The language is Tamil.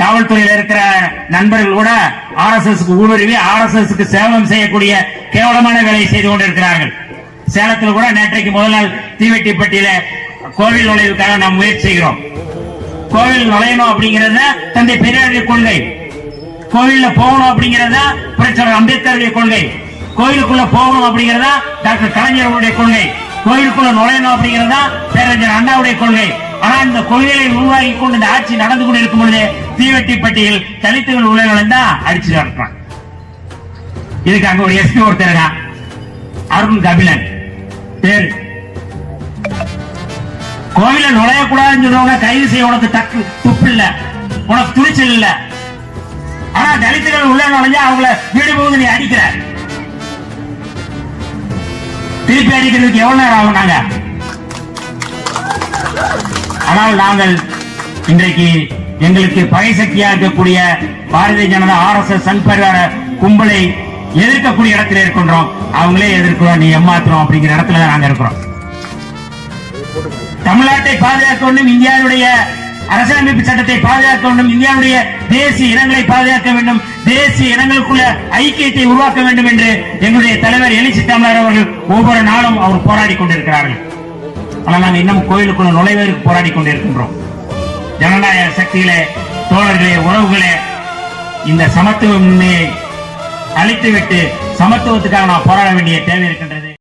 காவல்துறையில் இருக்கிற நண்பர்கள் கூட RSS ஊடுருவி RSS சேவம் செய்யக்கூடிய கேவலமான வேலையை செய்து கொண்டிருக்கிறார்கள். சேலத்தில் கூட நேற்றைக்கு முதல் நாள் தீவெட்டிப்பட்டியில கோவில் நுழைவுக்காக நாம் முயற்சி செய்கிறோம். கோவில் நுழையணும் அப்படிங்கறத தந்தை பெரியாருடைய கொள்கை, கோவில்ல போகணும் அப்படிங்கறத புரட்சியாளர் அம்பேத்கருடைய கொள்கை, கோயிலுக்குள்ள போகணும் அப்படிங்கறதா டாக்டர் கலைஞர்களுடைய கொள்கை, கோயிலுக்குள்ள நுழையணும் அப்படிங்கறதா பேரறிஞர் அண்ணாவுடைய கொள்கை. ஆனா இந்த கொள்கைகளை உருவாக்கி கொண்டு இந்த ஆட்சி நடந்து கொண்டு இருக்கும் பொழுது தீவெட்டிப்பட்டியில் தலித்துகள் உள்ள நுழைந்தா அடிச்சு நடக்கிறான். இதுக்கு அங்க ஒரு எஸ்பி ஒருத்தர் அருண் கபிலன் பேரு. கோவில நுழையக்கூடாதுன்னு சொல்றவங்க கைது செய்ய உனக்கு துப்பு இல்ல, உனக்கு துணிச்சல் இல்ல. ஆனா தலித்துகள் உள்ள நுழைஞ்சா அவங்கள வீடு போகுது நீ அடிக்கிற. திருப்பி அடிக்கிறதுக்கு எவ்வளவு நேரம் ஆகும்? நாங்க ஆனால் நாங்கள் இன்றைக்கு எங்களுக்கு பகை சக்தியா இருக்கக்கூடிய பாரதிய ஜனதா RSS சன்பரிவார கும்பலை எதிர்க்கக்கூடிய இடத்துல இருக்கின்றோம். அவங்களே எதிர்க்கிறோம், நீ ஏமாத்துறோம் அப்படிங்கிற இடத்துல தான் நாங்க இருக்கிறோம். தமிழ்நாட்டை பாதுகாக்க வேண்டும், இந்தியாவுடைய அரசியலமைப்பு சட்டத்தை பாதுகாக்க வேண்டும், இந்தியாவுடைய தேசிய இனங்களை பாதுகாக்க வேண்டும், தேசிய இனங்களுக்குள்ள ஐக்கியத்தை உருவாக்க வேண்டும் என்று எங்களுடைய தலைவர் எழுச்சி தமிழர் அவர்கள் ஒவ்வொரு நாளும் அவர் போராடி கொண்டிருக்கிறார்கள். ஆனால் நாங்கள் இன்னும் கோயிலுக்குள்ள நுழைவதற்கு போராடி கொண்டிருக்கின்றோம். ஜனநாயக சக்திகளே, தோழர்களே, உறவுகளே, இந்த சமத்துவம் அழித்துவிட்டு சமத்துவத்துக்காக நாம் போராட வேண்டிய தேவை இருக்கின்றது.